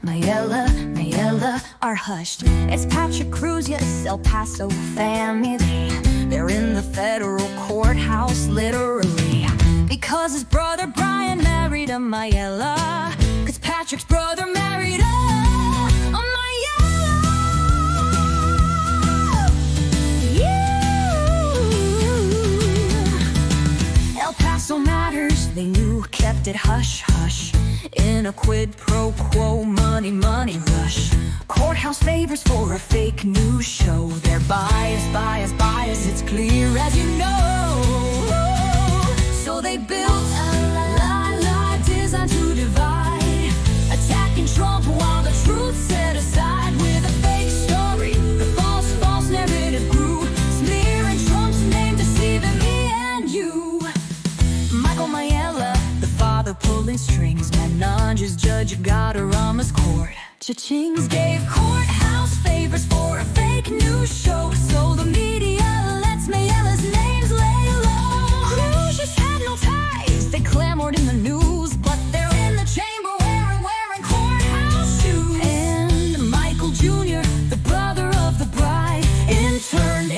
Mayella are hushed. It's Patrick Cruz, yes, El Paso family. They're in the federal courthouse, literally, because his brother Brian married a Mayella. Cause Patrick's brother married a Mayella. Yeah. El Paso matters, they knew, kept it hush-hush. In a quid pro quo, money rush. Courthouse favors for a fake news show. They're bias, it's clear as you know. So they built a lie designed to divide, attacking Trump while the truth set aside. With a fake story, the false narrative grew, smearing Trump's name, deceiving me and you. Michael Mayella, the father pulling strings, Menange's judge got a Rama's court. Cha-chings gave courthouse favors for a fake news show, so the media lets Mayella's names lay low. Cruz just had no ties, they clamored in the news, but they're in the chamber wearing courthouse shoes. And Michael Jr., the brother of the bride, interned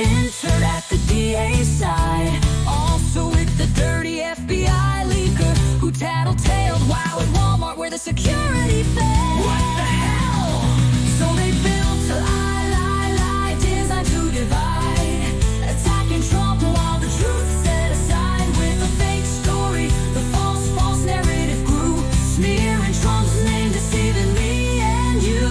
at the DA's side. Also with the dirty FBI leaker who tattletaled while at Walmart where the security failed. What the hell? So they built a lie designed to divide, attacking Trump while the truth set aside. With a fake story, the false narrative grew, smearing Trump's name, deceiving me and you.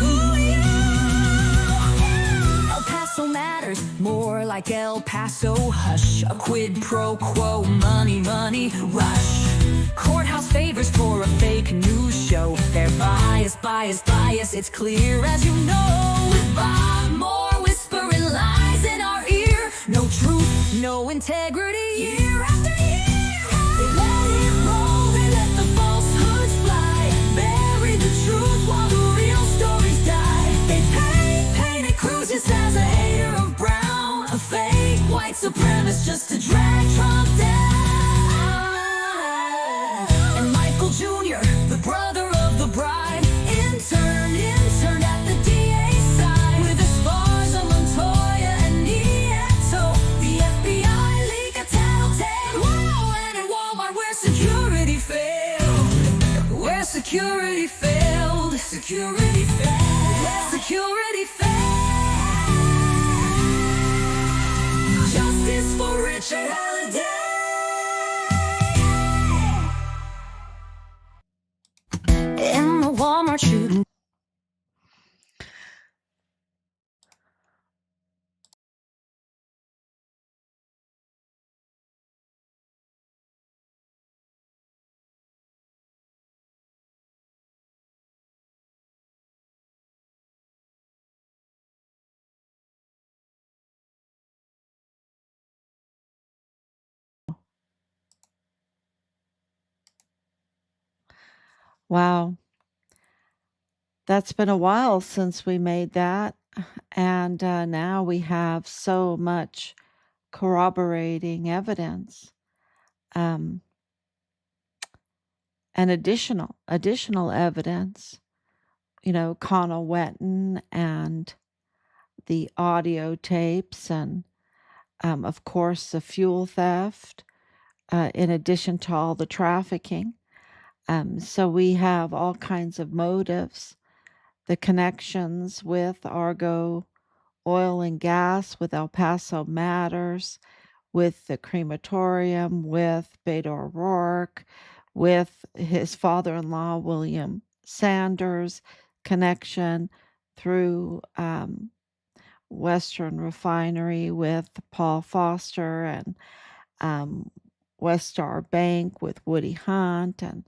El Paso matters, more like El Paso hush. A quid pro quo, money rush. Courthouse favors for a fake news show. They're bias, it's clear as you know. With Bob Moore whispering lies in our ear, no truth, no integrity, year after year. They let it roll, they let the falsehoods fly, bury the truth while the real stories die. They painted Cruz as a hater of Brown, a fake white supremacist just to drag Trump down. Jr., the brother of the bride, interned at the DA's side. With the scars of Montoya and Nieto, the FBI leak a tattletale. Wow, and in Walmart where security failed. Where security failed. Security failed. Where security failed. Justice for Richard Halliday. In the Walmart shooting. Wow. That's been a while since we made that, and now we have so much corroborating evidence, and additional evidence. Connell Wetton and the audio tapes, and of course the fuel theft, in addition to all the trafficking. So we have all kinds of motives. The connections with Argo Oil and Gas, with El Paso Matters, with the crematorium, with Beto O'Rourke, with his father-in-law, William Sanders, connection through Western Refinery with Paul Foster, and West Star Bank with Woody Hunt, and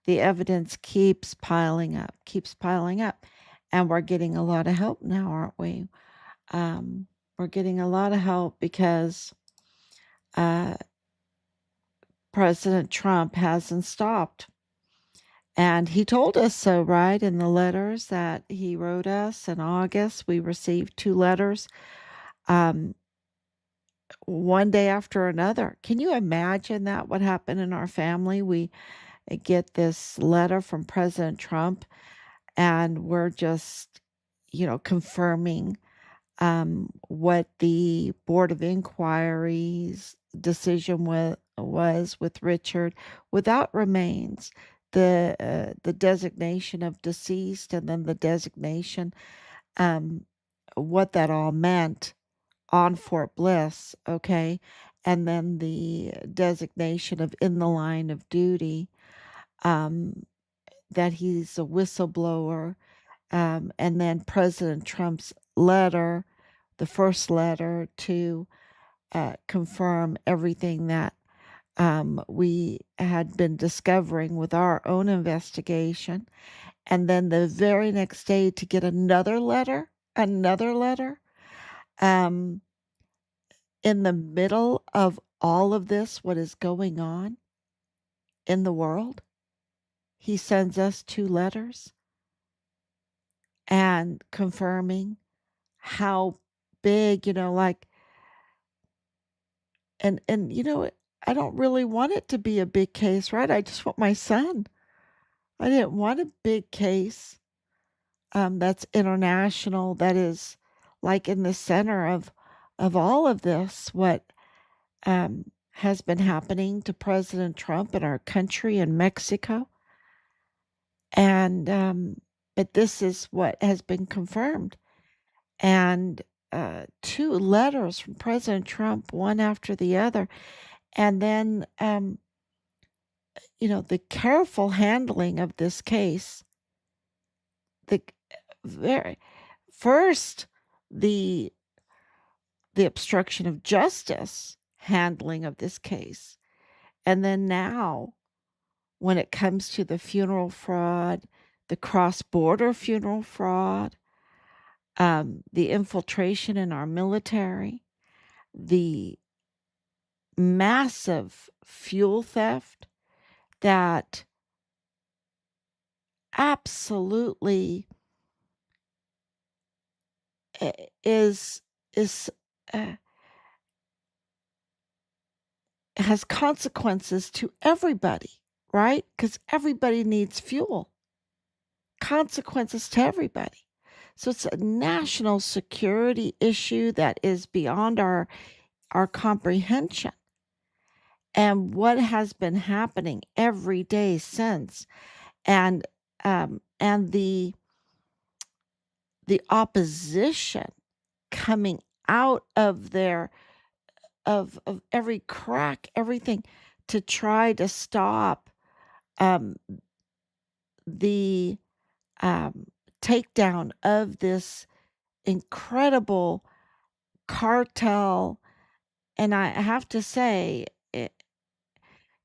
the evidence keeps piling up. And we're getting a lot of help now, aren't we? We're getting a lot of help because President Trump hasn't stopped. And he told us so, right? In the letters that he wrote us in August, we received 2 letters, one day after another. Can you imagine that, what happened in our family? We get this letter from President Trump, and we're just, confirming what the Board of Inquiry's decision was with Richard without remains. The designation of deceased and then the designation, um, what that all meant on Fort Bliss, okay? And then the designation of in the line of duty, um, that he's a whistleblower, and then President Trump's letter, the first letter to confirm everything that we had been discovering with our own investigation. And then the very next day to get another letter, um, in the middle of all of this, what is going on in the world, he sends us 2 letters and confirming how big, like, and I don't really want it to be a big case, right? I just want my son. I didn't want a big case, that's international, that is like in the center of all of this, what has been happening to President Trump and our country and Mexico. And but this is what has been confirmed. And 2 letters from President Trump, one after the other. And then the careful handling of this case, the very first, the the obstruction of justice handling of this case, and then now when it comes to the funeral fraud, the cross-border funeral fraud, the infiltration in our military, the massive fuel theft that absolutely is uh, has consequences to everybody, right? Because everybody needs fuel. Consequences to everybody. So it's a national security issue that is beyond our comprehension. And what has been happening every day since, and and the opposition coming out of their of every crack, everything to try to stop um, the um, takedown of this incredible cartel. And I have to say,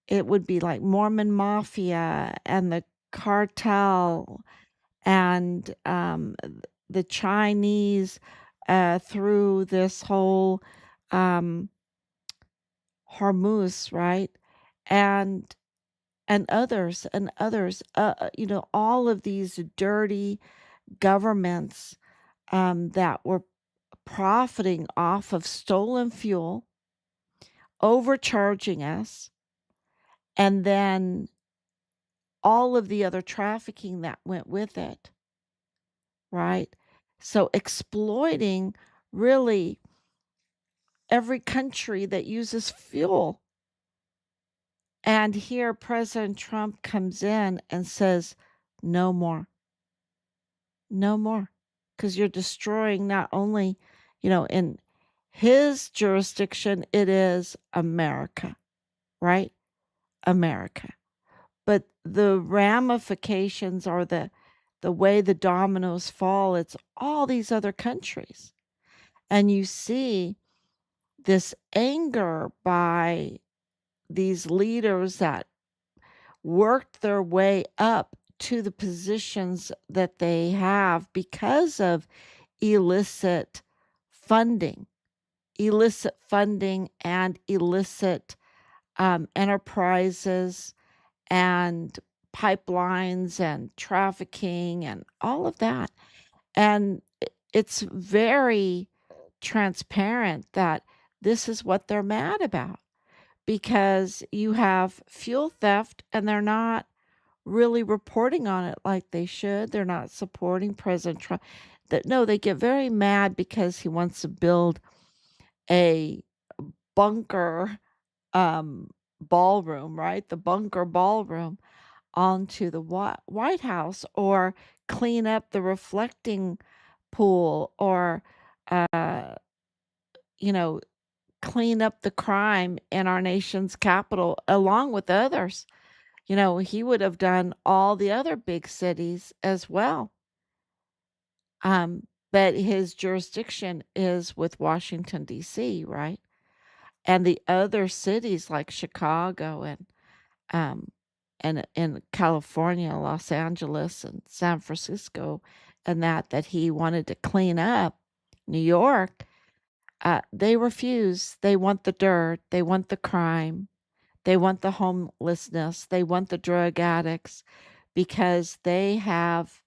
it would be like Mormon Mafia and the cartel and the Chinese through this whole um, Hormuz, right? And and others, all of these dirty governments that were profiting off of stolen fuel, overcharging us, and then all of the other trafficking that went with it, right? So exploiting really every country that uses fuel. And here President Trump comes in and says, no more, no more. Because you're destroying not only, in his jurisdiction, it is America, right? America. But the ramifications are the way the dominoes fall, it's all these other countries. And you see this anger by these leaders that worked their way up to the positions that they have because of illicit funding, and illicit enterprises and pipelines and trafficking and all of that. And it's very transparent that this is what they're mad about because you have fuel theft and they're not really reporting on it like they should. They're not supporting President Trump. No, they get very mad because he wants to build a bunker um, ballroom, right? The bunker ballroom onto the White House, or clean up the reflecting pool, or, uh, you know, clean up the crime in our nation's capital along with others. He would have done all the other big cities as well. But his jurisdiction is with Washington, D.C., right? And the other cities like Chicago um, and in California, Los Angeles and San Francisco, and that he wanted to clean up. New York, they refuse. They want the dirt. They want the crime. They want the homelessness. They want the drug addicts because they have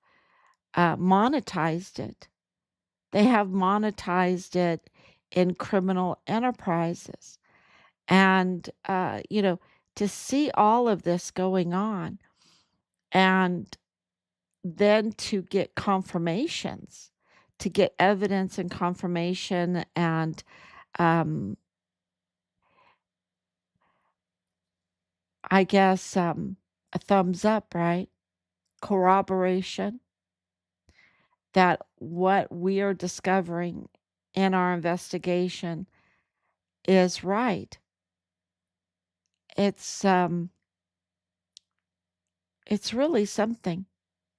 monetized it. They have monetized it in criminal enterprises. And, to see all of this going on and then to get confirmations, to get evidence and confirmation and, um, I guess, a thumbs up, right? Corroboration that what we are discovering in our investigation is right. It's, um, it's really something.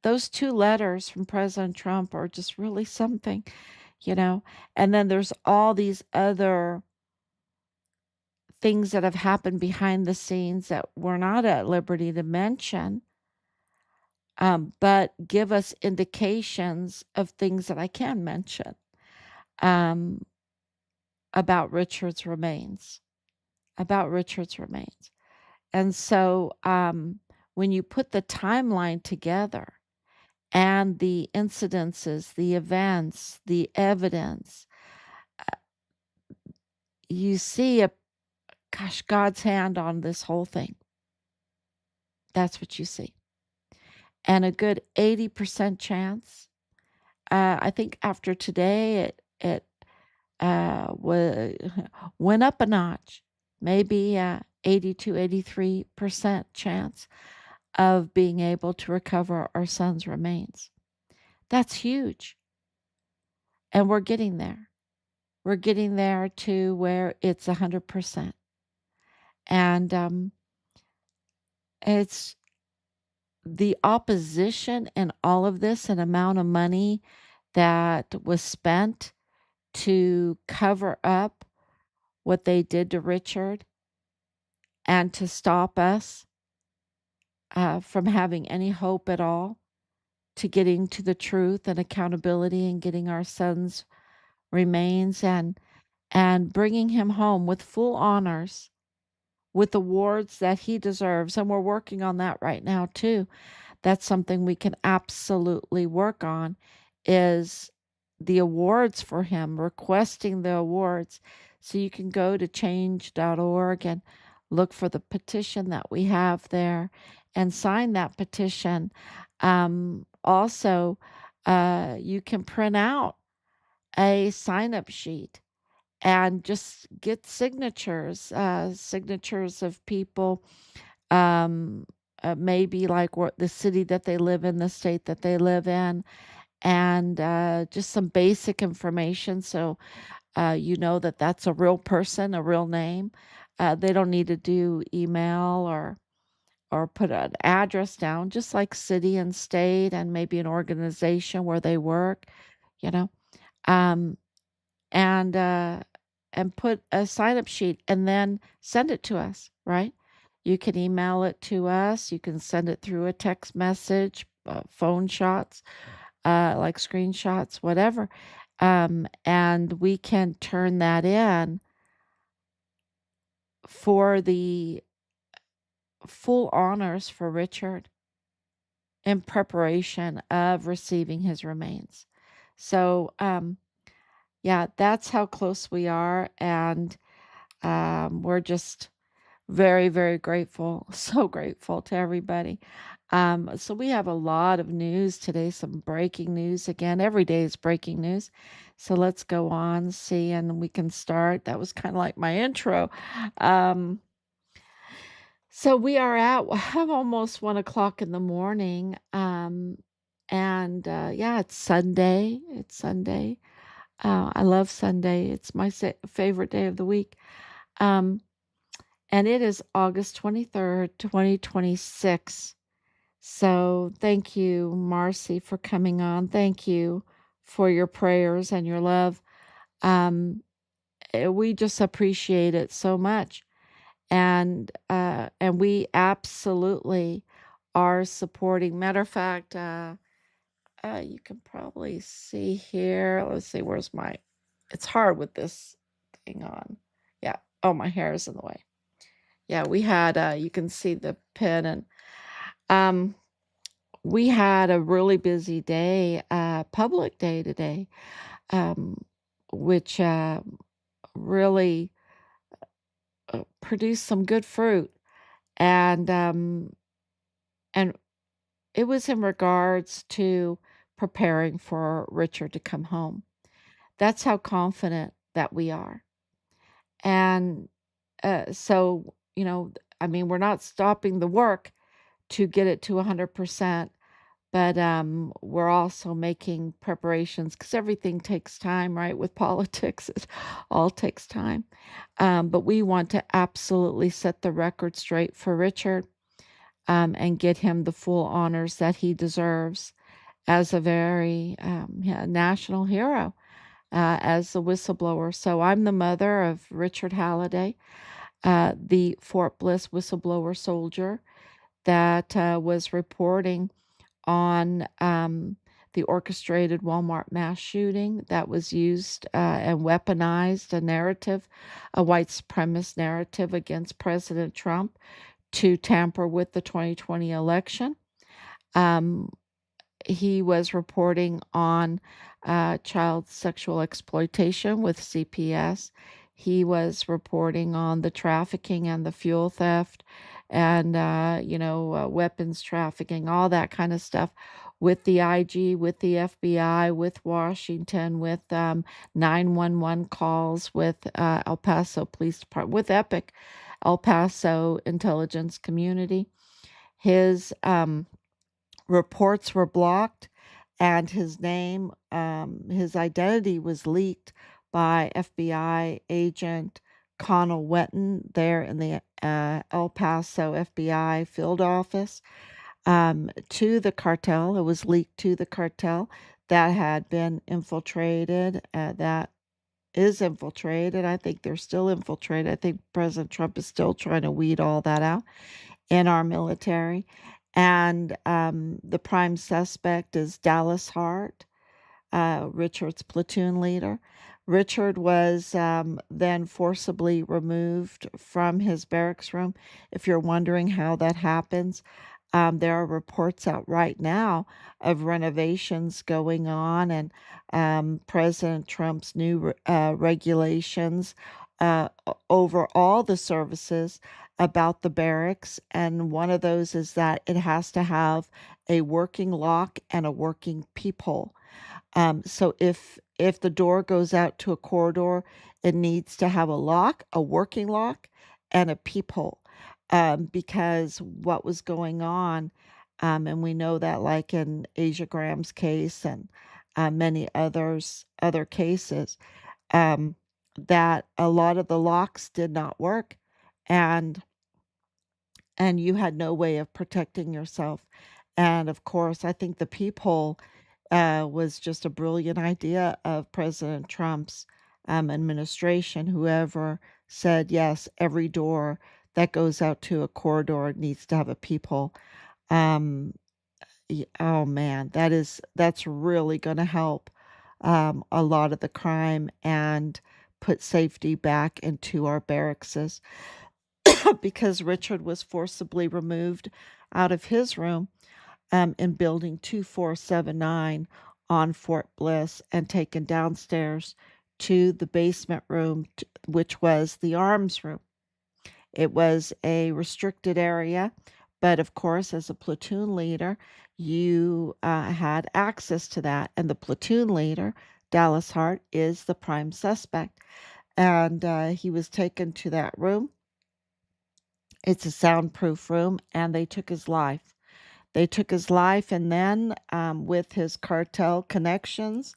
Those 2 letters from President Trump are just really something, you know? And then there's all these other things that have happened behind the scenes that we're not at liberty to mention, but give us indications of things that I can mention, um, about Richard's remains, about Richard's remains. And so, when you put the timeline together and the incidences, the events, the evidence, you see God's hand on this whole thing. That's what you see. And a good 80% chance. I think after today, it went up a notch, maybe 82, 83% chance of being able to recover our son's remains. That's huge. And we're getting there. We're getting there to where it's 100%. And it's the opposition in all of this and amount of money that was spent to cover up what they did to Richard and to stop us from having any hope at all to getting to the truth and accountability and getting our son's remains and bringing him home with full honors, with awards that he deserves. And we're working on that right now too. That's something we can absolutely work on, is the awards for him, requesting the awards. So you can go to change.org and look for the petition that we have there and sign that petition. Also, you can print out a sign up sheet and just get signatures of people, um, maybe like what the city that they live in, the state that they live in, and just some basic information. So you know that that's a real person, a real name. They don't need to do email or put an address down, just like city and state and maybe an organization where they work, you know. Um, and put a sign up sheet and then send it to us, right? You can email it to us. You can send it through a text message, phone shots, like screenshots, whatever. And we can turn that in for the full honors for Richard in preparation of receiving his remains. So, yeah, that's how close we are. And we're just Very, very grateful. So grateful to everybody. So we have a lot of news today, some breaking news again. Every day is breaking news. So let's go on, see, and we can start. That was kind of like my intro. Um, so we are at almost 1 o'clock in the morning. And yeah, it's Sunday. It's Sunday. I love Sunday. It's my favorite day of the week. Um, and it is August 23rd, 2026. So thank you, Marcy, for coming on. Thank you for your prayers and your love. Um, we just appreciate it so much. And we absolutely are supporting. Matter of fact, you can probably see here. Let's see, where's my, it's hard with this thing on. Yeah. Oh, my hair is in the way. Yeah, we had, you can see the pin, and um, we had a really busy day, public day today, um, which really produced some good fruit. And it was in regards to preparing for Richard to come home. That's how confident that we are. And so, I mean, we're not stopping the work to get it to 100%, but we're also making preparations because everything takes time, right? With politics, it all takes time. But we want to absolutely set the record straight for Richard, and get him the full honors that he deserves as a very national hero, as a whistleblower. So I'm the mother of Richard Halliday, the Fort Bliss whistleblower soldier that was reporting on the orchestrated Walmart mass shooting that was used and weaponized a narrative, a white supremacist narrative against President Trump to tamper with the 2020 election. Um, he was reporting on child sexual exploitation with CPS. He was reporting on the trafficking and the fuel theft and, weapons trafficking, all that kind of stuff with the IG, with the FBI, with Washington, with 911 calls, with El Paso Police Department, with EPIC, El Paso Intelligence Community. His reports were blocked, and his identity was leaked by FBI agent Connell Wetton there in the El Paso FBI field office, to the cartel. It was leaked to the cartel that had been infiltrated, that is infiltrated. I think they're still infiltrated. I think President Trump is still trying to weed all that out in our military. And the prime suspect is Dallas Hart, Richard's platoon leader. Richard was then forcibly removed from his barracks room. If you're wondering how that happens, there are reports out right now of renovations going on, and President Trump's new regulations over all the services about the barracks. And one of those is that it has to have a working lock and a working peephole. So if the door goes out to a corridor, it needs to have a lock, a working lock, and a peephole. Because what was going on, and we know that, like in Asia Graham's case and many other cases, um, that a lot of the locks did not work, and you had no way of protecting yourself. And of course, I think the peephole was just a brilliant idea of President Trump's administration. Whoever said, yes, every door that goes out to a corridor needs to have a peephole. Um, oh man, that's really going to help a lot of the crime and put safety back into our barracks, because Richard was forcibly removed out of his room in building 2479 on Fort Bliss and taken downstairs to the basement room, which was the arms room. It was a restricted area, but of course, as a platoon leader, you had access to that. And the platoon leader, Dallas Hart, is the prime suspect. And he was taken to that room. It's a soundproof room, and they took his life. They took his life, and then with his cartel connections,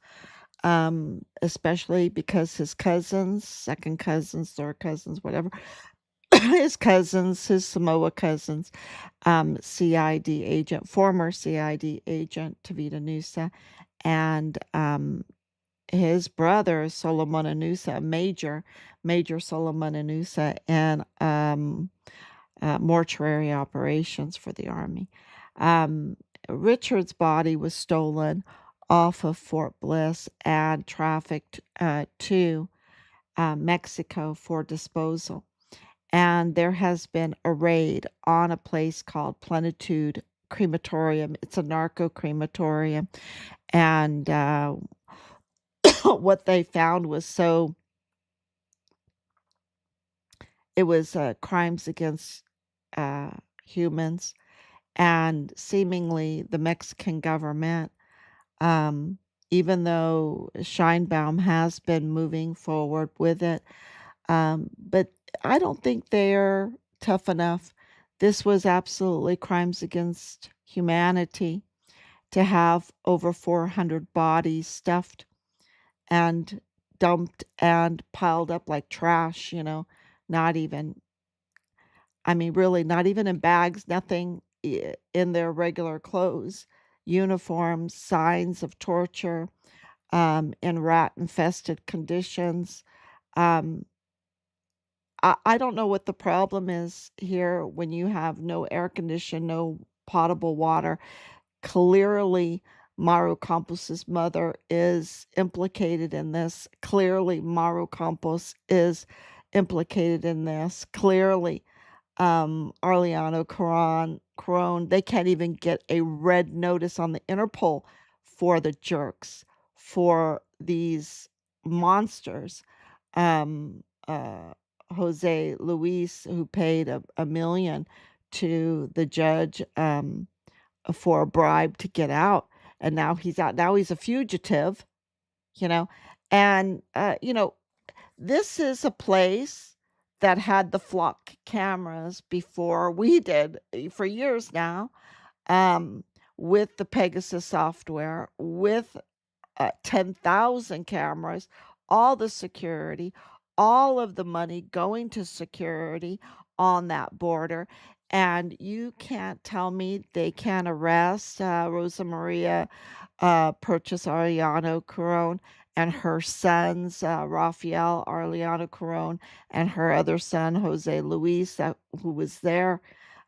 especially because his cousins, second cousins, third cousins, whatever, his cousins, his Samoa cousins, CID agent, former CID agent Tavita Nusa, and his brother Solomon Anusa, Major Solomon Anusa, and mortuary operations for the Army. Um, Richard's body was stolen off of Fort Bliss and trafficked to Mexico for disposal. And there has been a raid on a place called Plenitude Crematorium. It's a narco crematorium. And what they found was it was crimes against uh, humans, and seemingly the Mexican government, um, even though Scheinbaum has been moving forward with it, but I don't think they're tough enough. This was absolutely crimes against humanity to have over 400 bodies stuffed and dumped and piled up like trash, not even, I mean, really, not even in bags, nothing in their regular clothes, uniforms, signs of torture, in rat infested conditions. Um, I don't know what the problem is here when you have no air condition, no potable water. Clearly, Maru Campos's mother is implicated in this. Clearly, Maru Campos is implicated in this. Clearly, Arliano Caron, they can't even get a red notice on the Interpol for the jerks, for these monsters. Um, Jose Luis, who paid a million to the judge for a bribe to get out, and now he's out. Now he's a fugitive, you know, and this is a place that had the flock cameras before we did, for years now, um, with the Pegasus software, with 10,000 cameras, all the security, all of the money going to security on that border. And you can't tell me they can't arrest Rosa Maria Purchase Arellano Caron and her sons, Rafael Arellano Caron and her other son, Jose Luis, who was there,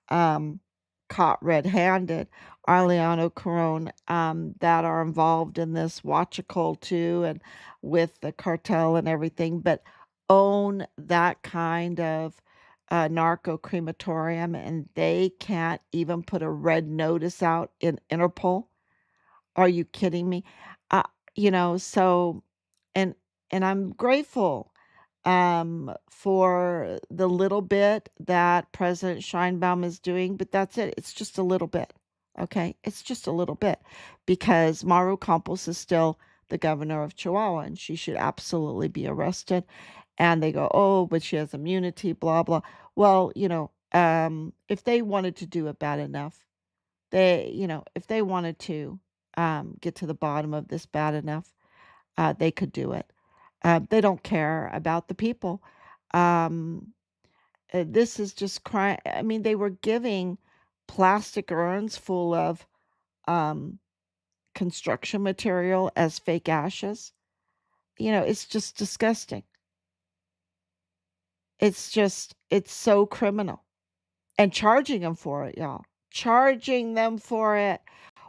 um, caught red-handed, Arellano Caron, that are involved in this Huachical too, and with the cartel and everything, but own that kind of narco crematorium, and they can't even put a red notice out in Interpol. Are you kidding me? Uh, so and I'm grateful for the little bit that President Scheinbaum is doing, but that's it. It's just a little bit. Okay? It's just a little bit because Maru Campos is still the governor of Chihuahua and she should absolutely be arrested. And they go, "Oh, but she has immunity, blah blah." Well, if they wanted to do it bad enough, if they wanted to get to the bottom of this bad enough, they could do it. They don't care about the people. Um, this is just crime. I mean, they were giving plastic urns full of um, construction material as fake ashes. It's just disgusting. It's so criminal. And charging them for it, y'all. Charging them for it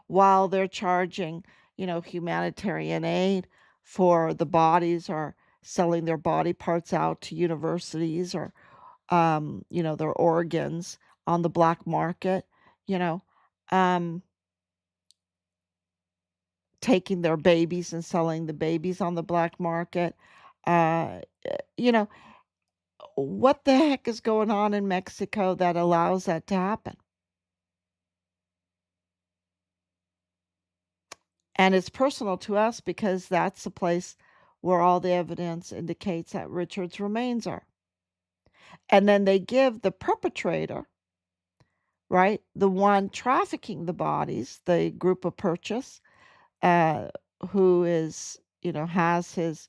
while they're charging, humanitarian aid for the bodies or selling their body parts out to universities or, their organs on the black market, you know, um, taking their babies and selling the babies on the black market. Uh, you know, What the heck is going on in Mexico that allows that to happen? And it's personal to us because that's the place where all the evidence indicates that Richard's remains are. And then they give the perpetrator, right, the one trafficking the bodies, the group of purchase, uh, who is, has his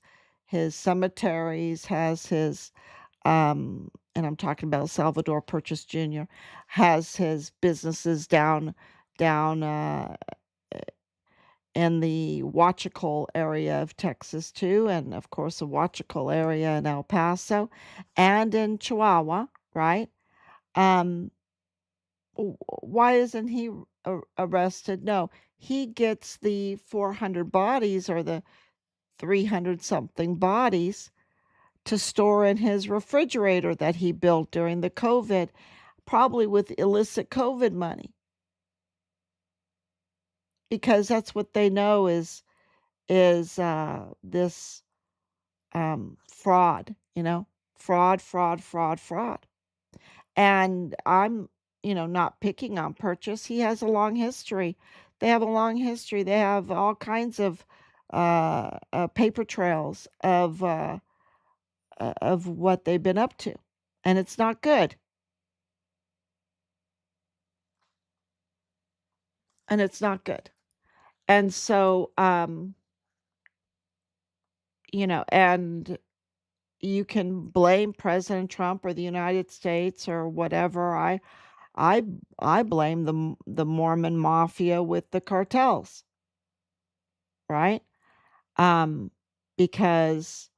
cemeteries, has his, and I'm talking about Salvador Purchase Jr., has his businesses down in the Huachical area of Texas too, and of course the Huachical area in El Paso and in Chihuahua, right? Um, why isn't he arrested? No, he gets the 400 bodies or the 300 something bodies to store in his refrigerator that he built during the COVID, probably with illicit COVID money, because that's what they know is this fraud, fraud. And I'm, not picking on Purchase. He has a long history. They have a long history. They have all kinds of paper trails of what they've been up to, and it's not good. And it's not good. And so, and you can blame President Trump or the United States or whatever. I I blame the Mormon mafia with the cartels, right? Um, because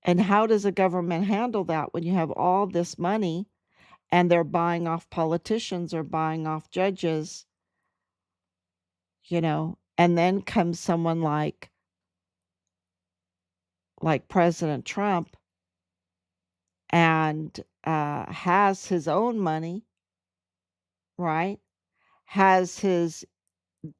and how does a government handle that when you have all this money and they're buying off politicians or buying off judges, and then comes someone like President Trump and has his own money, right? Has his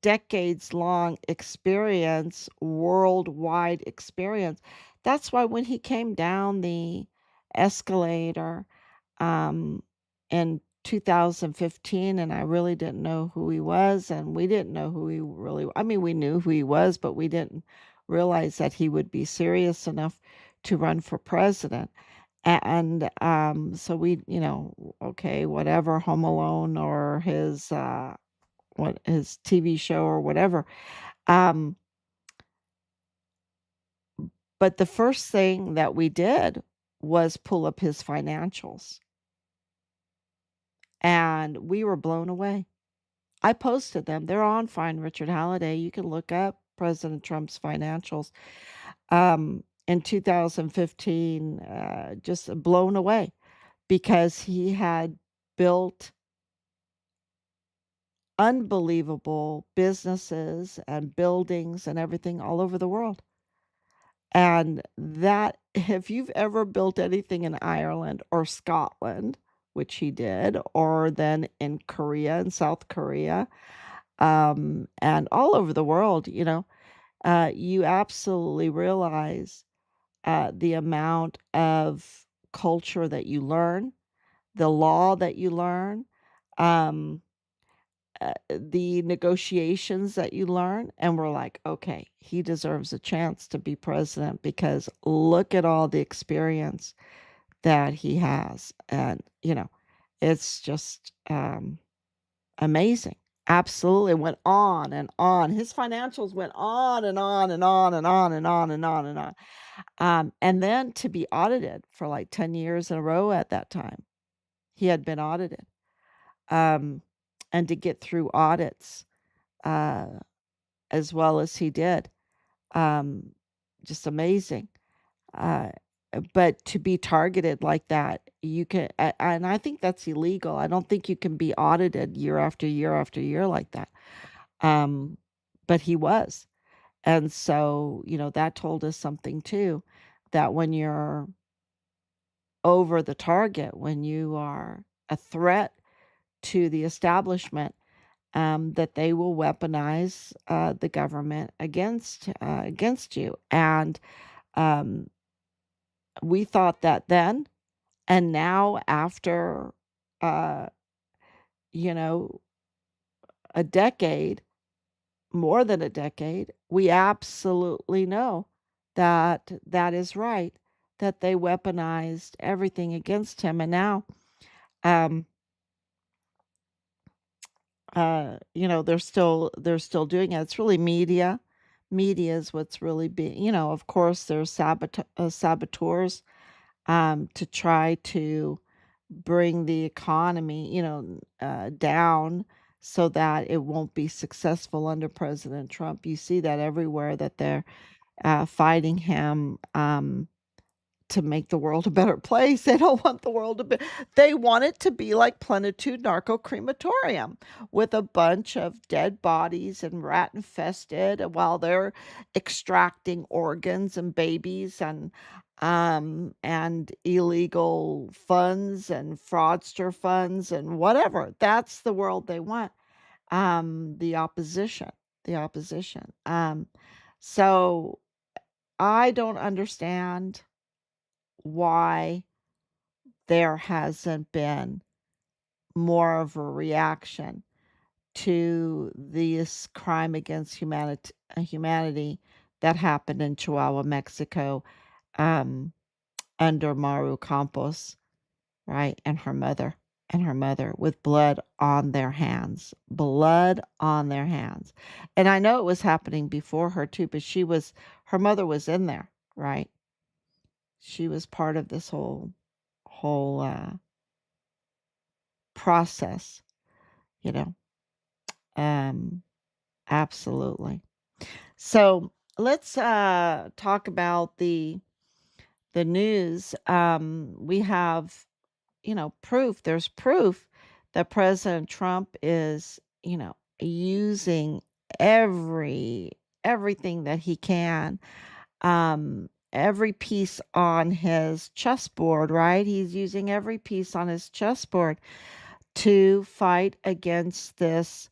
decades long experience, worldwide experience. That's why when he came down the escalator um, in 2015, and I really didn't know who he was, and we didn't know who he really, I mean, we knew who he was, but we didn't realize that he would be serious enough to run for president. And so we, okay, whatever, Home Alone or his TV show or whatever. Um, but the first thing that we did was pull up his financials, and we were blown away. I posted them. They're on Find Richard Halliday. You can look up President Trump's financials. In 2015, just blown away because he had built unbelievable businesses and buildings and everything all over the world. And that, if you've ever built anything in Ireland or Scotland, which he did, or then in Korea and South Korea, and all over the world, you absolutely realize the amount of culture that you learn, the law that you learn, um, the negotiations that you learn, and we're like, okay, he deserves a chance to be president because look at all the experience that he has. And, it's just amazing. Absolutely went on and on. His financials went on and on and on and on and on and on and on. And then to be audited for like 10 years in a row at that time, he had been audited. Um, and to get through audits uh, as well as he did. Um, just amazing. Uh, but to be targeted like that, and I think that's illegal. I don't think you can be audited year after year after year like that. Um, but he was. And so, that told us something too, that when you're over the target, when you are a threat to the establishment, that they will weaponize the government against you. And um, we thought that then, and now after uh, you know a decade, more than a decade, we absolutely know that that is right. That they weaponized everything against him, and now um, they're still doing it. It's really media. Media is what's really being, of course, there's saboteurs to try to bring the economy, down so that it won't be successful under President Trump. You see that everywhere that they're fighting him. To make the world a better place. They don't want the world to be, they want it to be like Plenitude Narco Crematorium with a bunch of dead bodies and rat infested while they're extracting organs and babies and illegal funds and fraudster funds and whatever. That's the world they want. The opposition. The opposition. So I don't understand why there hasn't been more of a reaction to this crime against humanity that happened in Chihuahua, Mexico, um, under Maru Campos, right, and her mother, with blood on their hands. And I know it was happening before her too, but her mother was in there, right? She was part of this whole process, you know. Um, absolutely. So let's talk about the news. We have, proof. There's proof that President Trump is, using everything that he can, every piece on his chessboard, right? He's using every piece on his chessboard to fight against this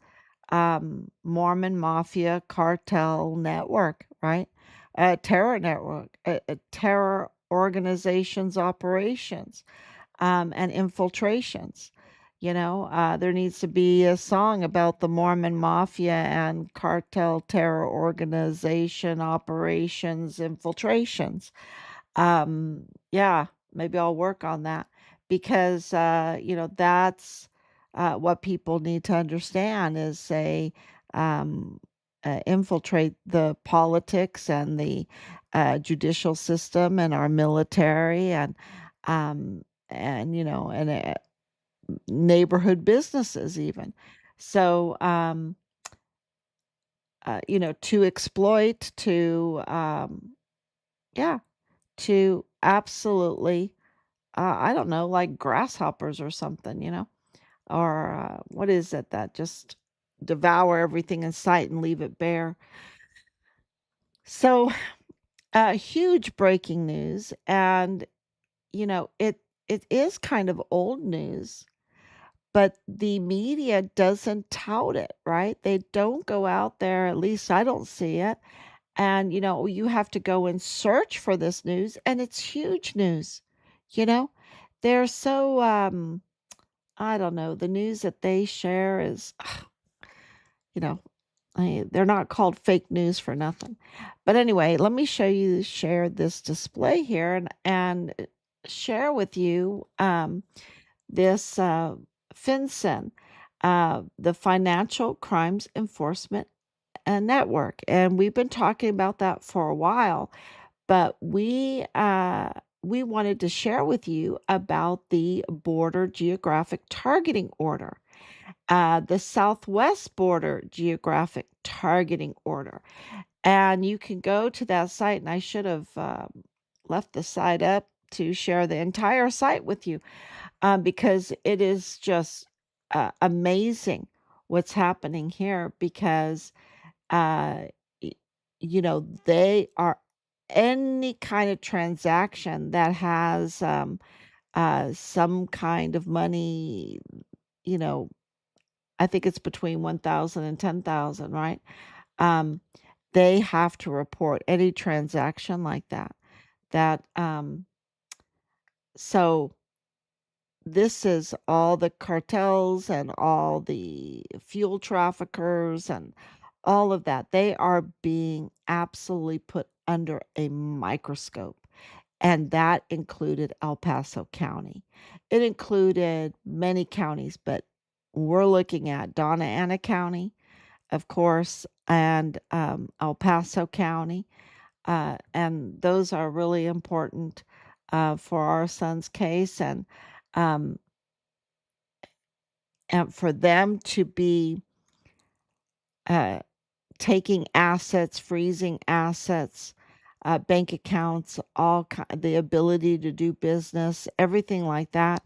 Mormon mafia cartel network, right? A terror network, a terror organizations operations, and infiltrations. There needs to be a song about the Mormon mafia and cartel terror organization operations infiltrations. Yeah, maybe I'll work on that because, that's what people need to understand is infiltrate the politics and the judicial system and our military and neighborhood businesses even. So, to exploit, yeah, to absolutely, I don't know, like grasshoppers or something, or what is it that just devour everything in sight and leave it bare. So, huge breaking news, and it is kind of old news, but the media doesn't tout it, right? They don't go out there, at least I don't see it. And, you have to go and search for this news, and it's huge news. You know, they're so, I don't know, the news that they share is, you know, they're not called fake news for nothing. But anyway, let me share this display here and share with you this FinCEN, the Financial Crimes Enforcement Network. And we've been talking about that for a while, but we wanted to share with you about the Border Geographic Targeting Order, the Southwest Border Geographic Targeting Order. And you can go to that site, and I should have left the site up to share the entire site with you because it is just amazing what's happening here because uh, y- they are any kind of transaction that has some kind of money, you know, I think it's between 1,000 and 10,000, right? Um, they have to report any transaction like that. That so this is all the cartels and all the fuel traffickers and all of that. They are being absolutely put under a microscope. And that included El Paso County. It included many counties, but we're looking at Donna Ana County, of course, and El Paso County. And those are really important for our son's case. Um, and for them to be uh, taking assets, freezing assets, bank accounts, the ability to do business, everything like that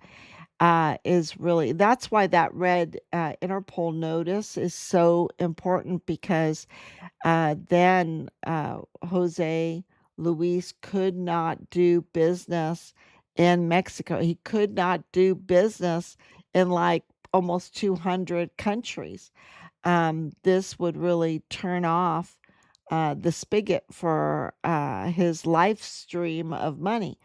is really that's why that red Interpol notice is so important because then Jose Luis could not do business in Mexico. He could not do business in like almost 200 countries. This would really turn off the spigot for his life stream of money.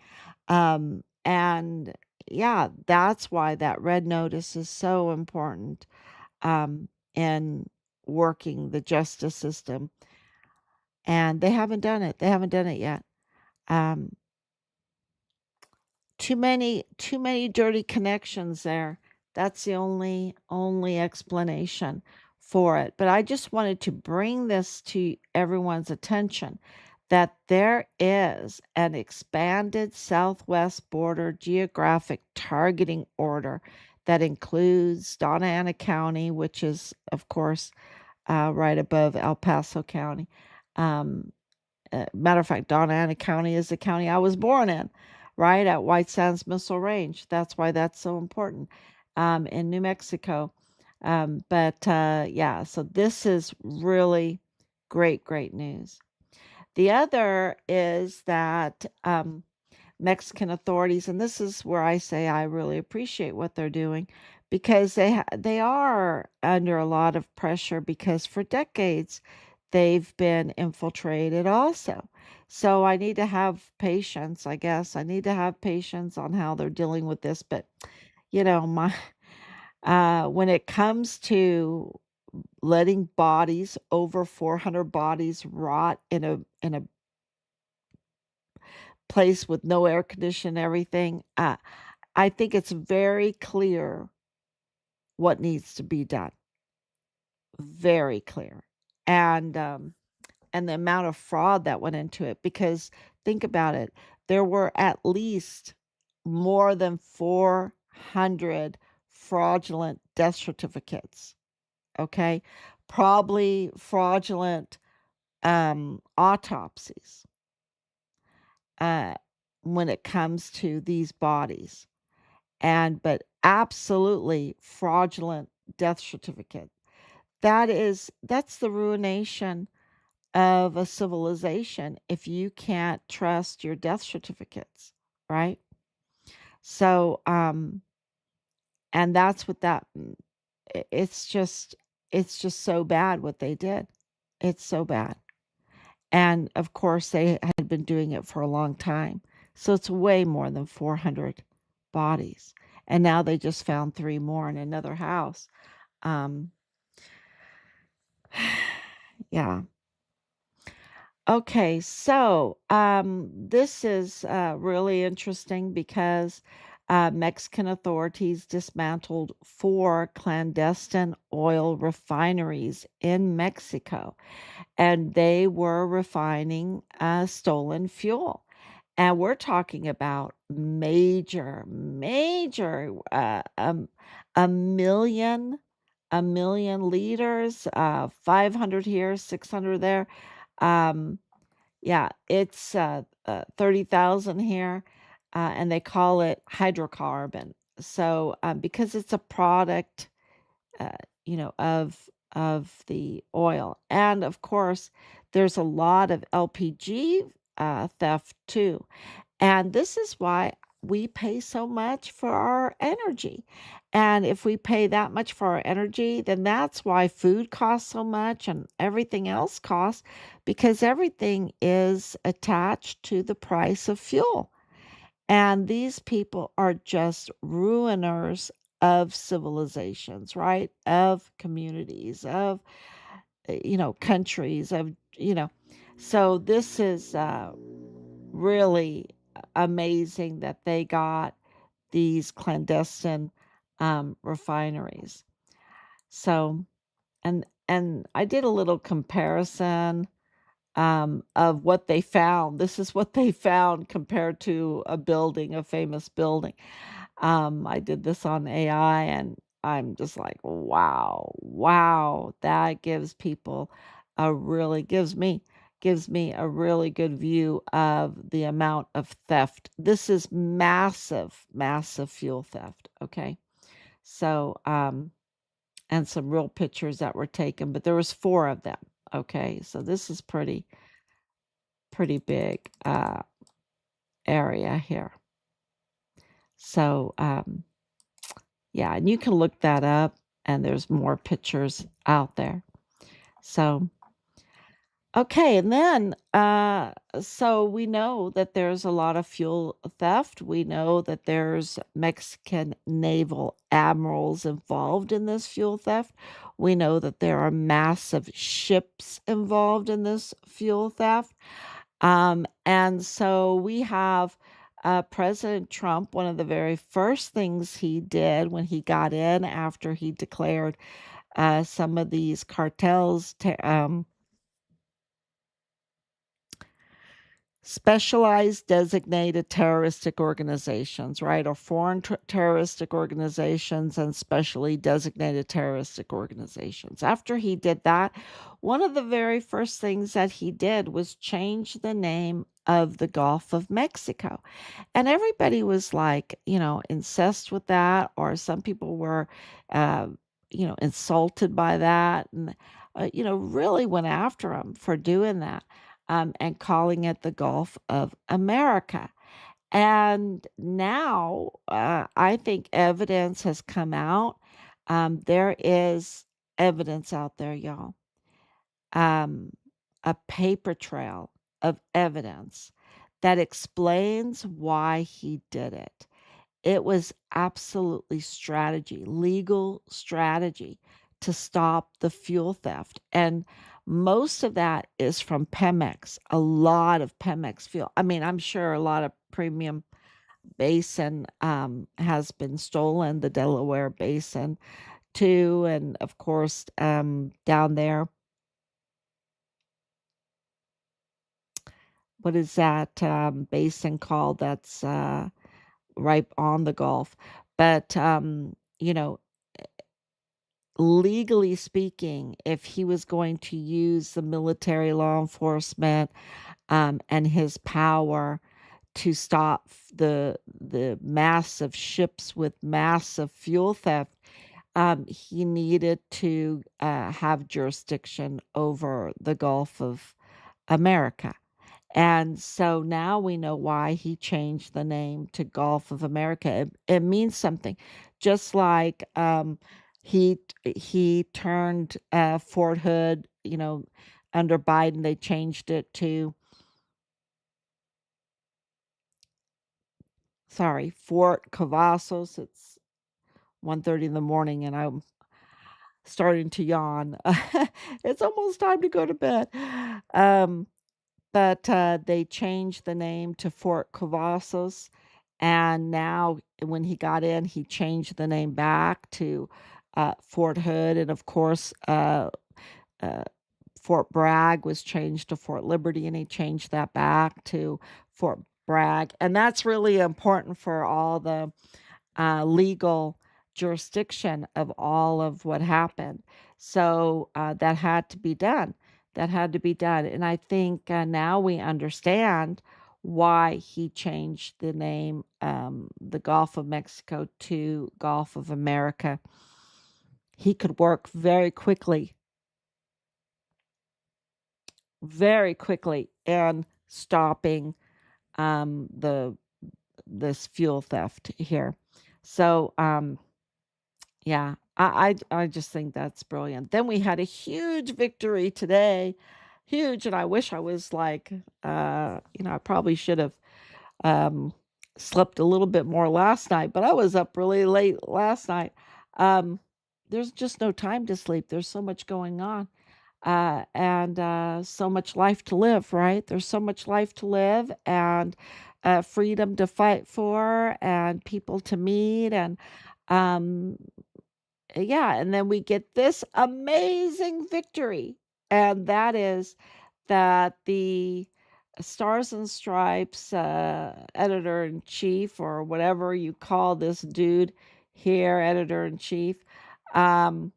And yeah, that's why that red notice is so important in working the justice system. And they haven't done it. They haven't done it yet. Um, too many dirty connections there. That's the only explanation for it. But I just wanted to bring this to everyone's attention that there is an expanded southwest border geographic targeting order that includes Donna Ana County, which is of course right above El Paso County. Um, Matter of fact, Donna Ana County is the county I was born in, right at White Sands Missile Range. That's why that's so important in New Mexico. But yeah, so this is really great news. The other is that Mexican authorities, and this is where I say I really appreciate what they're doing because they are under a lot of pressure because for decades they've been infiltrated also. So I need to have patience, I guess. I need to have patience on how they're dealing with this, but my when it comes to letting bodies over 400 bodies rot in a place with no air conditioning, everything. I think it's very clear what needs to be done. Very clear. And the amount of fraud that went into it because think about it. There were at least more than 400 fraudulent death certificates. Okay? Probably fraudulent autopsies uh, when it comes to these bodies. But absolutely fraudulent death certificate. That's the ruination of a civilization if you can't trust your death certificates, right? So and that's what that it's just so bad what they did. It's so bad. And of course they had been doing it for a long time. So it's way more than 400 bodies. And now they just found 3 more in another house. Um, yeah. Okay, so this is really interesting because Mexican authorities dismantled 4 clandestine oil refineries in Mexico, and they were refining stolen fuel. And we're talking about major, a million, a million liters, 500 here, 600 there. Um, yeah, it's 30,000 here, and they call it hydrocarbon. So because it's a product, uh, of the oil, and of course, there's a lot of LPG theft too. And this is why we pay so much for our energy. And if we pay that much for our energy, then that's why food costs so much and everything else costs, because everything is attached to the price of fuel. And these people are just ruiners of civilizations, right? Of communities, of, countries, So this is really amazing that they got these clandestine refineries. So, and I did a little comparison of what they found. This is what they found compared to a building, a famous building. I did this on AI and I'm just like, wow, wow, that gives people a really gives me a really good view of the amount of theft. This is massive, massive fuel theft. Okay. So, and some real pictures that were taken, but there was 4 of them. Okay. So this is pretty big area here. So, yeah, and you can look that up, and there's more pictures out there. So, okay, and then, so we know that there's a lot of fuel theft. We know that there's Mexican naval admirals involved in this fuel theft. We know that there are massive ships involved in this fuel theft. And so we have President Trump, one of the very first things he did when he got in after he declared some of these cartels, specialized designated terroristic organizations, right? Or foreign terroristic organizations and specially designated terroristic organizations. After he did that, one of the very first things that he did was change the name of the Gulf of Mexico. And everybody was like, incensed with that, or some people were, uh, insulted by that, and, really went after him for doing that, and calling it the Gulf of America. And now I think evidence has come out. There is evidence out there, y'all. Um, a paper trail of evidence that explains why he did it. It was absolutely strategy, legal strategy to stop the fuel theft. And most of that is from Pemex, a lot of Pemex fuel. I mean, I'm sure a lot of premium basin has been stolen, the Delaware basin too. And of course, down there, what is that basin called that's right on the Gulf? But, legally speaking, if he was going to use the military law enforcement and his power to stop the massive ships with massive fuel theft, he needed to have jurisdiction over the Gulf of America. And so now we know why he changed the name to Gulf of America. It means something. Just like he turned Fort Hood, under Biden, they changed it to, sorry, Fort Cavazos. It's 1:30 in the morning and I'm starting to yawn. It's almost time to go to bed. Um, but they changed the name to Fort Cavazos, and now when he got in, he changed the name back to Fort Hood, and of course, uh, Fort Bragg was changed to Fort Liberty, and he changed that back to Fort Bragg, and that's really important for all the legal jurisdiction of all of what happened. So that had to be done. That had to be done. And I think now we understand why he changed the name, the Gulf of Mexico to Gulf of America. He could work very quickly in stopping the this fuel theft here. So yeah, I just think that's brilliant. Then we had a huge victory today, huge, and I wish I was like, I probably should have um, slept a little bit more last night, but I was up really late last night. Um, there's just no time to sleep. There's so much going on, and so much life to live. Right? There's so much life to live, and freedom to fight for, and people to meet, and um, yeah, and then we get this amazing victory, and that is that the Stars and Stripes editor in chief, or whatever you call this dude here, editor in chief, um,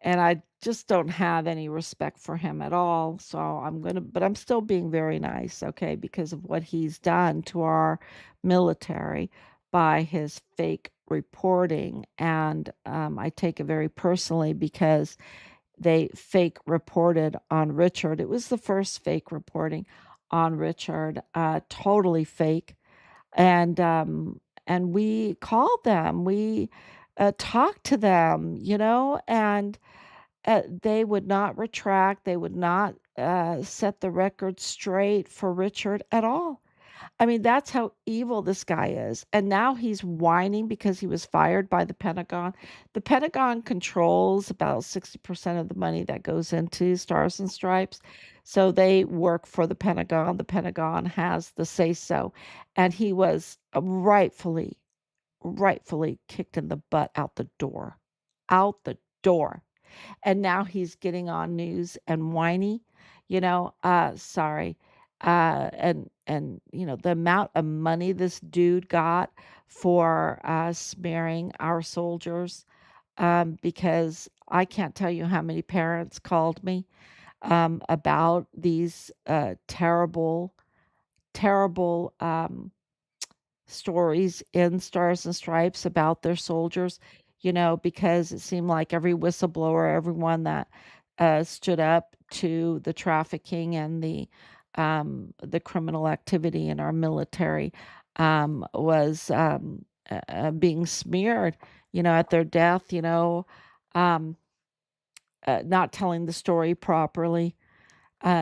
and I just don't have any respect for him at all. So but I'm still being very nice, okay, because of what he's done to our military by his fake reporting. And I take it very personally because they fake reported on Richard. It was the first fake reporting on Richard, totally fake. And we called them, we talked to them, and they would not retract. They would not set the record straight for Richard at all. I mean, that's how evil this guy is. And now he's whining because he was fired by the Pentagon. The Pentagon controls about 60% of the money that goes into Stars and Stripes. So they work for the Pentagon. The Pentagon has the say so. And he was rightfully kicked in the butt out the door. Out the door. And now he's getting on news and whiny, sorry. And the amount of money this dude got for smearing our soldiers, because I can't tell you how many parents called me about these terrible, terrible stories in Stars and Stripes about their soldiers, because it seemed like every whistleblower, everyone that stood up to the trafficking and the criminal activity in our military was being smeared, at their death, um, not telling the story properly.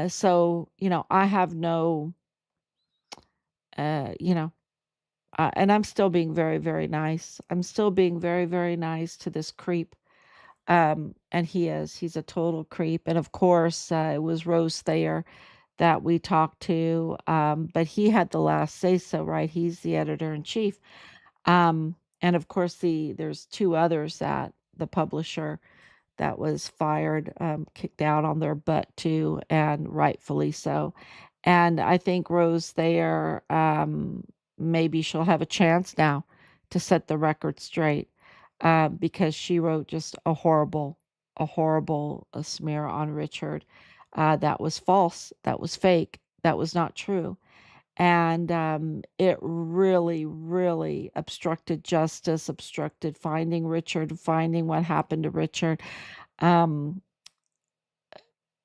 So, I have no, uh, you know, and I'm still being very, very nice. I'm still being very, very nice to this creep. And he's a total creep. And of course, it was Rose Thayer that we talked to. But he had the last say so, right? He's the editor in chief. And of course, there's two others that the publisher that was fired, kicked out on their butt too, and rightfully so. And I think Rose there, maybe she'll have a chance now to set the record straight, because she wrote just a horrible smear on Richard. That was false. That was fake. That was not true. And it really, really obstructed justice, obstructed finding Richard, finding what happened to Richard. Um,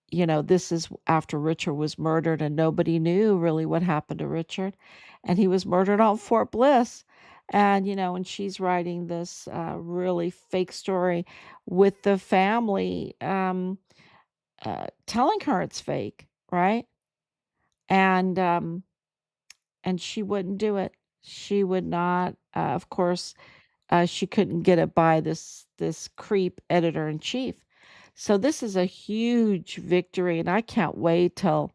this is after Richard was murdered, and nobody knew really what happened to Richard. And he was murdered on Fort Bliss. And she's writing this really fake story with the family, telling her it's fake, right? And and she wouldn't do it. She would not. Of course, she couldn't get it by this creep editor in chief. So this is a huge victory, and I can't wait till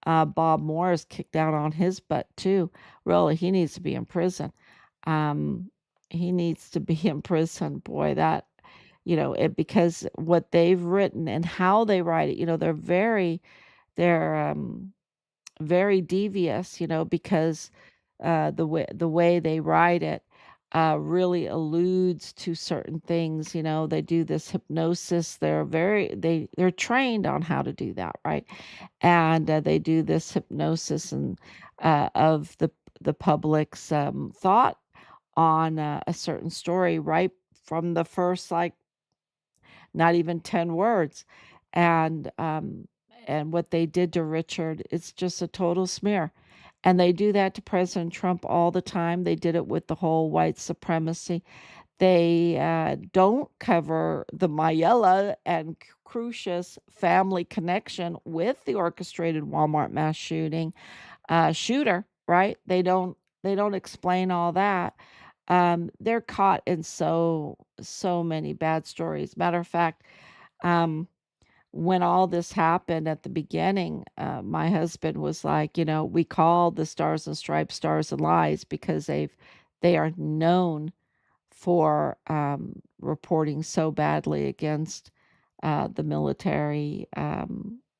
Bob Moore is kicked out on his butt too. Really, he needs to be in prison. He needs to be in prison. Boy, that because what they've written and how they write it, they're very devious, because the way they write it really alludes to certain things. They do this hypnosis. They're trained on how to do that, right? And they do this hypnosis and of the public's thought on a certain story right from the first, like, not even 10 words. And what they did to Richard, it's just a total smear. And they do that to President Trump all the time. They did it with the whole white supremacy. They don't cover the Mayella and Crucius family connection with the orchestrated Walmart mass shooter, right? They don't explain all that. They're caught in so many bad stories. Matter of fact, um, when all this happened at the beginning, my husband was like, we call the Stars and Stripes Stars and Lies because they are known for reporting so badly against the military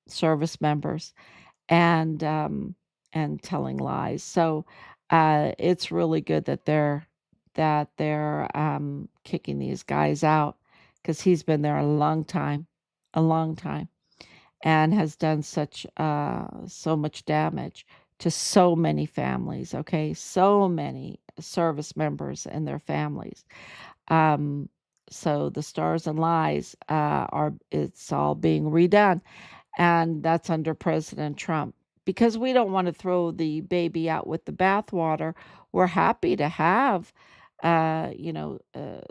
service members and telling lies. So it's really good that they're kicking these guys out because he's been there a long time, and has done so much damage to so many families. Okay, so many service members and their families. Um, so the Stars and Lies are it's all being redone, and that's under President Trump. Because we don't want to throw the baby out with the bathwater, we're happy to have,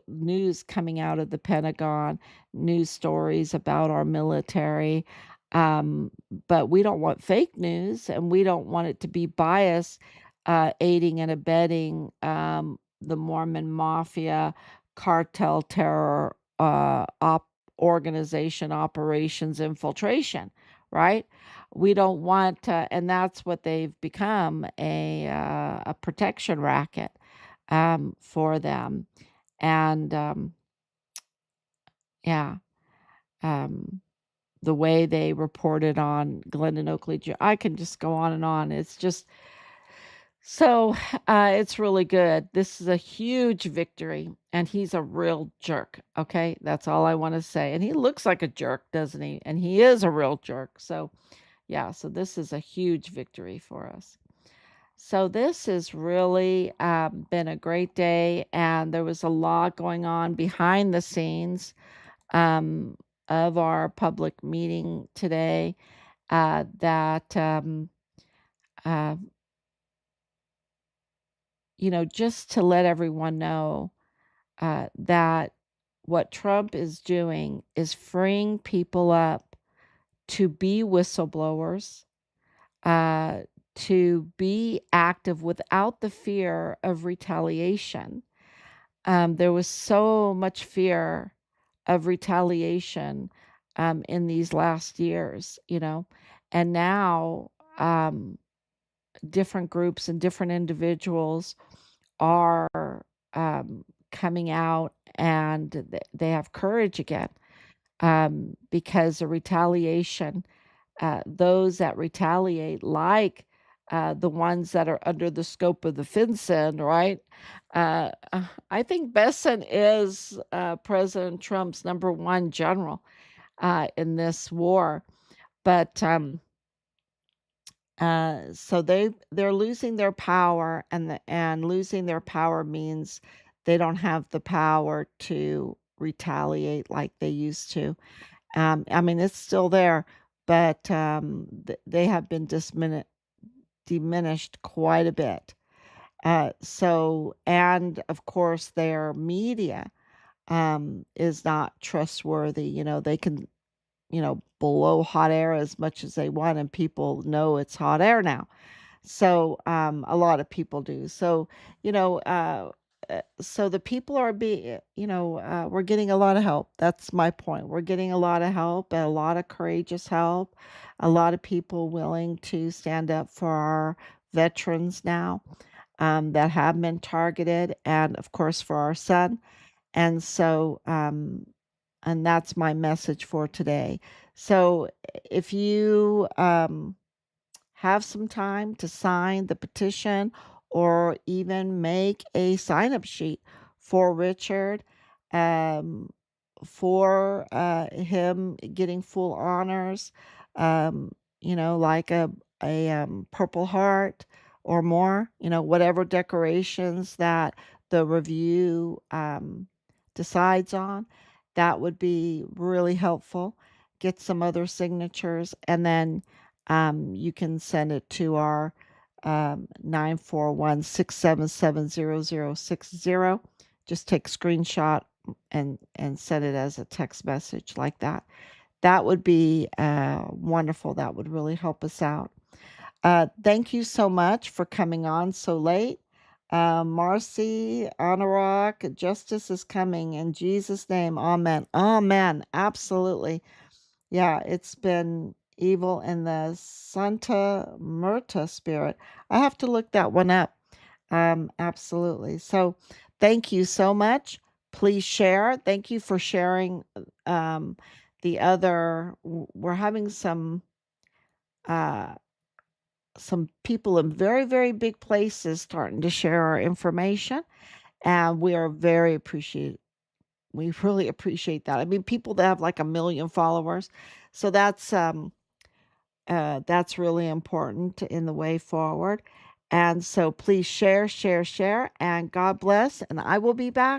news coming out of the Pentagon, news stories about our military. Um, but we don't want fake news, and we don't want it to be biased, aiding and abetting the Mormon mafia, cartel terror, organization operations infiltration, right? We don't want to, and that's what they've become, a protection racket for them. And yeah, um, the way they reported on Glendon Oakley, I can just go on and on. It's just so it's really good. This is a huge victory, and he's a real jerk. Okay, that's all I want to say. And he looks like a jerk, doesn't he? And he is a real jerk. So yeah, so this is a huge victory for us. So this has really been a great day, and there was a lot going on behind the scenes um, of our public meeting today that uh, just to let everyone know that what Trump is doing is freeing people up to be whistleblowers, uh, to be active without the fear of retaliation. There was so much fear of retaliation in these last years, and now um, different groups and different individuals are coming out, and they have courage again because the retaliation, those that retaliate, like the ones that are under the scope of the FinCEN, right? I think Besson is President Trump's number one general in this war, but so they're losing their power, and losing their power means they don't have the power to retaliate like they used to. I mean, it's still there, but they have been diminished quite a bit. And of course, their media is not trustworthy. They can blow hot air as much as they want, and people know it's hot air now. So a lot of people do. So you know, so the people are we're getting a lot of help. That's my point. We're getting a lot of help, a lot of courageous help, a lot of people willing to stand up for our veterans now that have been targeted, and of course for our son. And so, and that's my message for today. So, if you have some time to sign the petition or even make a sign up sheet for Richard, um, for him getting full honors, like a Purple Heart or more, whatever decorations that the review decides on, that would be really helpful. Get some other signatures, and then you can send it to our 941-677-0060. Just take a screenshot and send it as a text message like that. That would be wonderful. That would really help us out. Thank you so much for coming on so late. Marcy, Anurag, justice is coming in Jesus' name. Amen. Amen. Absolutely. Yeah, it's been evil in the Santa Murta spirit. I have to look that one up. Absolutely. So thank you so much. Please share. Thank you for sharing the other. We're having uh, some people in very, very big places starting to share our information, and we are very appreciative. We really appreciate that. I mean, people that have like 1 million followers. So that's really important in the way forward. And so please share, share, share, and God bless. And I will be back